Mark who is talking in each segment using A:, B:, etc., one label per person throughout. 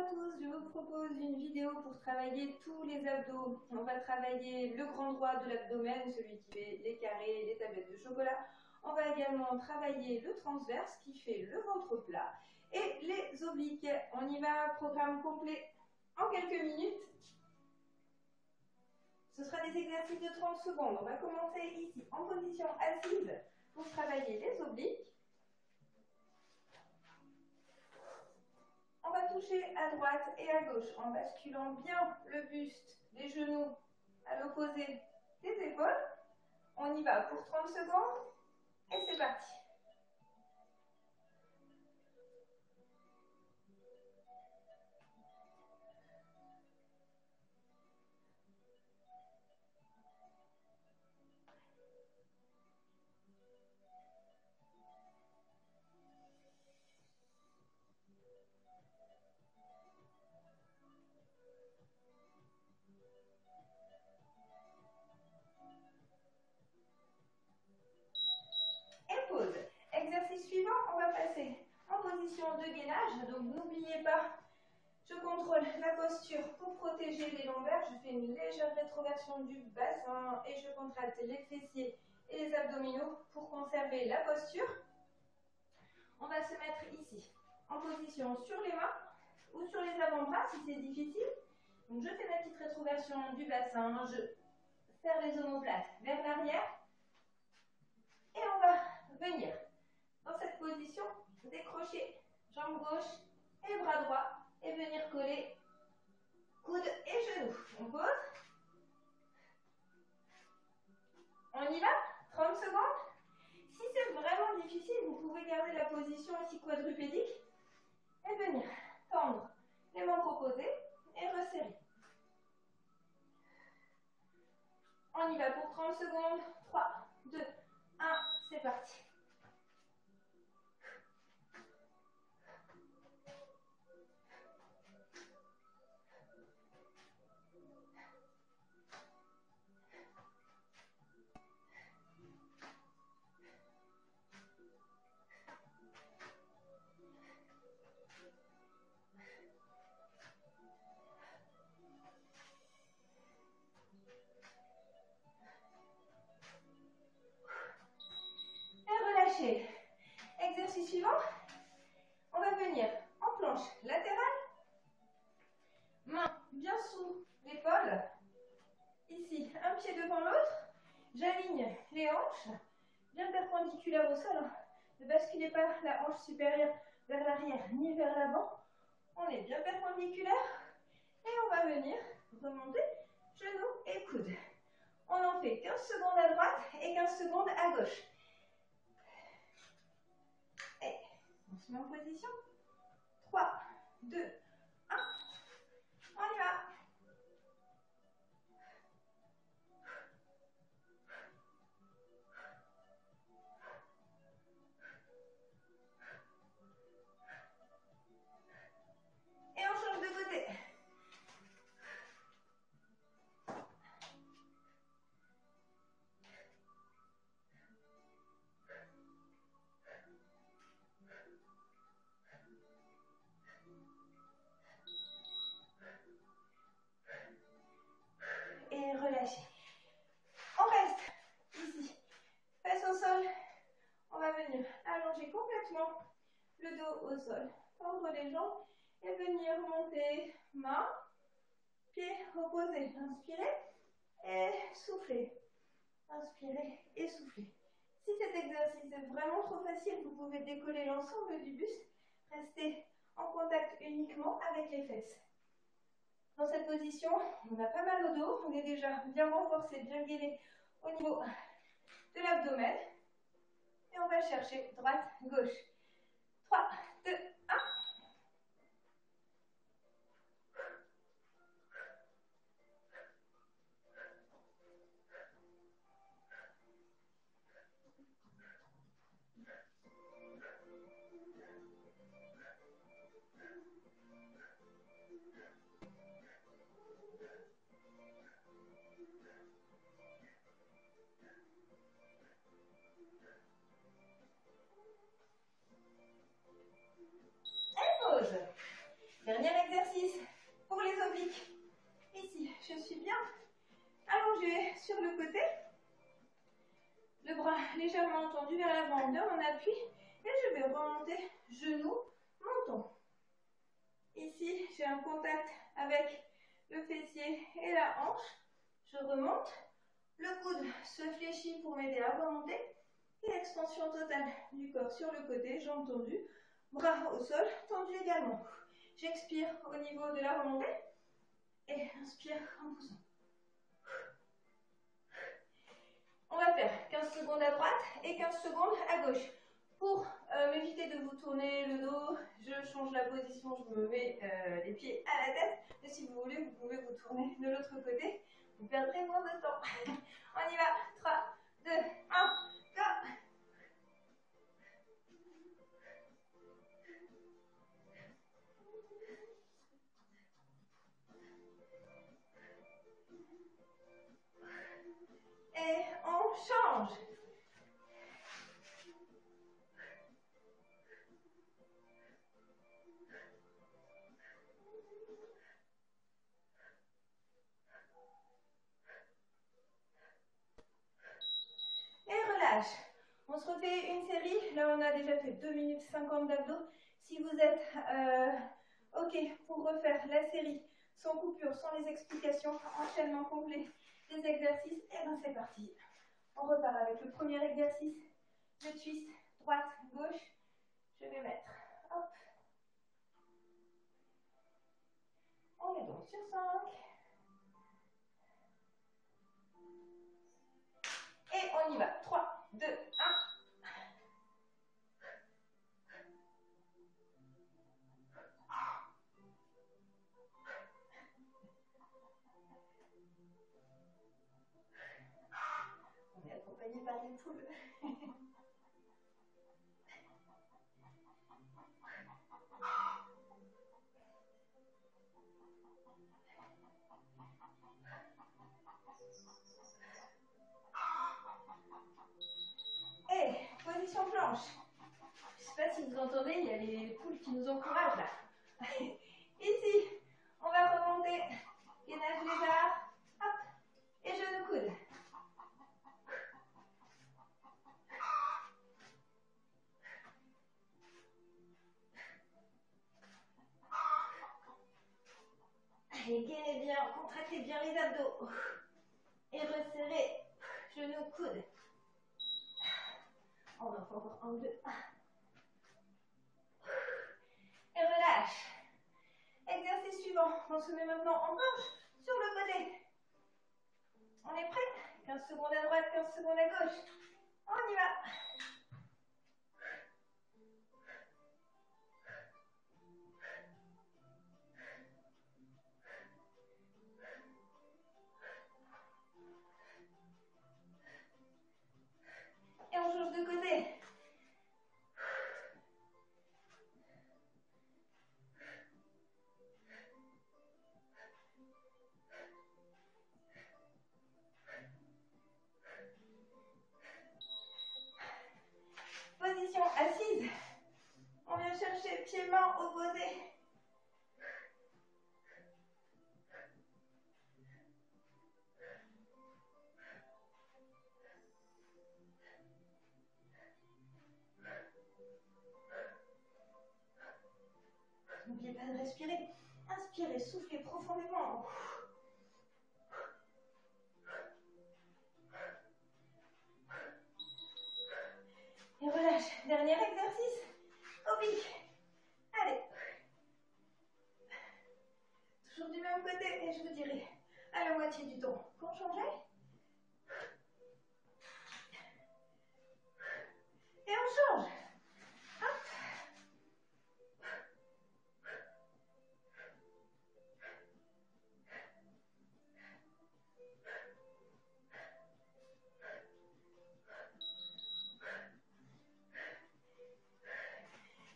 A: à tous, je vous propose une vidéo pour travailler tous les abdos. On va travailler le grand droit de l'abdomen, celui qui fait les carrés et les tablettes de chocolat. On va également travailler le transverse qui fait le ventre plat et les obliques. On y va, programme complet en quelques minutes. Ce sera des exercices de 30 secondes. On va commencer ici en position assise pour travailler les obliques. On va toucher à droite et à gauche en basculant bien le buste, les genoux à l'opposé des épaules. On y va pour 30 secondes et c'est parti. Et pause. Exercice suivant, on va passer en position de gainage. Donc n'oubliez pas, je contrôle la posture pour protéger les lombaires. Je fais une légère rétroversion du bassin et je contracte les fessiers et les abdominaux pour conserver la posture. On va se mettre ici en position sur les mains ou sur les avant-bras si c'est difficile. Donc je fais ma petite rétroversion du bassin, je serre les omoplates vers l'arrière. Et on va venir dans cette position, décrocher jambe gauche et bras droit et venir coller coude et genoux. On pose. On y va, 30 secondes. Si c'est vraiment difficile, vous pouvez garder la position ici quadrupédique et venir tendre les membres opposés et resserrer. On y va pour 30 secondes. 3, 2, 1, c'est parti. Et relâchez. Exercice suivant. On va venir en planche latérale. Main bien sous l'épaule. Ici, un pied devant l'autre. J'aligne les hanches, bien perpendiculaires au sol. Ne basculez pas la hanche supérieure vers l'arrière ni vers l'avant. On est bien perpendiculaire. Et on va venir remonter genoux et coudes. On en fait 15 secondes à droite et 15 secondes à gauche. Et on se met en position. 3, 2, 1. On y va. Et on change de côté. Et relâchez. On reste ici, face au sol. On va venir allonger complètement le dos au sol, tendre les jambes et venir monter, main, pied opposé. Inspirez et soufflez. Inspirez et soufflez. Si cet exercice est vraiment trop facile, vous pouvez décoller l'ensemble du buste. Restez en contact uniquement avec les fesses. Dans cette position, on a pas mal au dos. On est déjà bien renforcé, bien gainé au niveau de l'abdomen. Et on va chercher droite, gauche. 3, 2, 1. Dernier exercice pour les obliques. Ici, je suis bien allongée sur le côté. Le bras légèrement tendu vers l'avant de mon appui. Et je vais remonter genou, menton. Ici, j'ai un contact avec le fessier et la hanche. Je remonte. Le coude se fléchit pour m'aider à remonter. Et extension totale du corps sur le côté, jambes tendues, bras au sol, tendus également. J'expire au niveau de la remontée et inspire en poussant. On va faire 15 secondes à droite et 15 secondes à gauche. Pour m'éviter de vous tourner le dos, je change la position, je me mets les pieds à la tête. Mais si vous voulez, vous pouvez vous tourner de l'autre côté. Vous perdrez moins de temps. On y va. 3, 2, 1, go! Et on change. Et relâche. On se refait une série. Là, on a déjà fait 2 minutes 50 d'abdos. Si vous êtes OK pour refaire la série sans coupure, sans les explications, enchaînement complet des exercices, et bien c'est parti. On repart avec le premier exercice, le twist, droite, gauche. Je vais mettre, hop. On est donc sur 5. Et on y va. 3, 2, 1. On est accompagné par les poules. Et position planche. Je ne sais pas si vous entendez, il y a les poules qui nous encouragent là. Ici, on va remonter. Gainage lézard. Hop. Et genou coude. Allez, gainez bien, contractez bien les abdos. Et resserrez. Genou coude. On en fait encore 1, 2. Et relâche. Exercice suivant. On se met maintenant en planche sur le côté. On est prêt? 15 secondes à droite, 15 secondes à gauche. On y va. Et on change de côté. Position assise. On vient chercher pieds-mains opposés. N'oubliez pas de respirer. Inspirez, soufflez profondément. Et relâche. Dernier exercice. Oblique. Allez. Toujours du même côté. Et je vous dirai à la moitié du temps qu'on changeait. Et on change. Hop.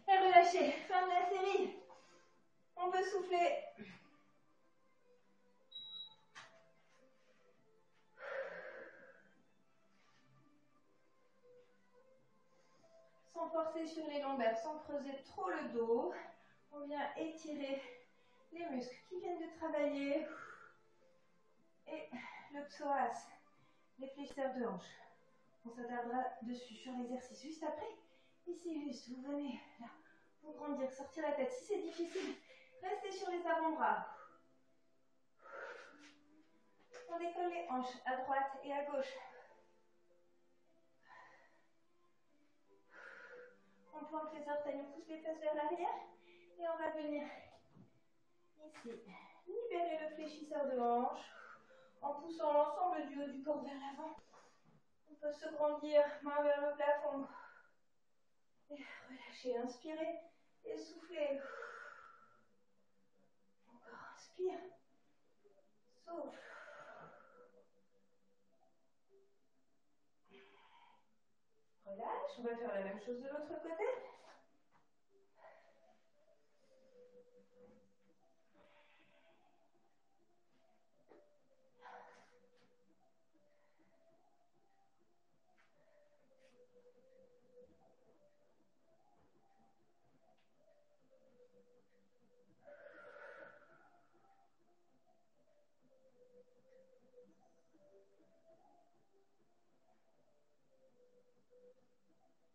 A: Et relâchez. Fin de la série. On peut souffler. Sans forcer sur les lombaires, sans creuser trop le dos. On vient étirer les muscles qui viennent de travailler. Et le psoas, les fléchisseurs de hanche. On s'attardera dessus sur l'exercice juste après. Ici, juste, vous venez là, pour grandir, sortir la tête. Si c'est difficile, restez sur les avant-bras. On décolle les hanches à droite et à gauche. On plante les orteils, on pousse les fesses vers l'arrière. Et on va venir ici, libérer le fléchisseur de hanche en poussant l'ensemble du haut du corps vers l'avant. On peut se grandir, main vers le plafond. Et relâchez, inspirez et soufflez. Encore, inspire, souffle. Relâche, on va faire la même chose de l'autre côté.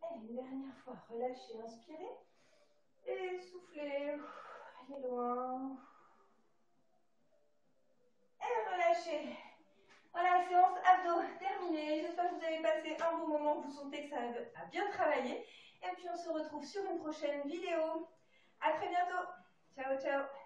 A: Et une dernière fois, relâchez, inspirez et soufflez. Allez loin. Et relâchez. Voilà, séance abdos terminée. J'espère que vous avez passé un bon moment, que vous sentez que ça a bien travaillé. Et puis on se retrouve sur une prochaine vidéo. À très bientôt. Ciao, ciao.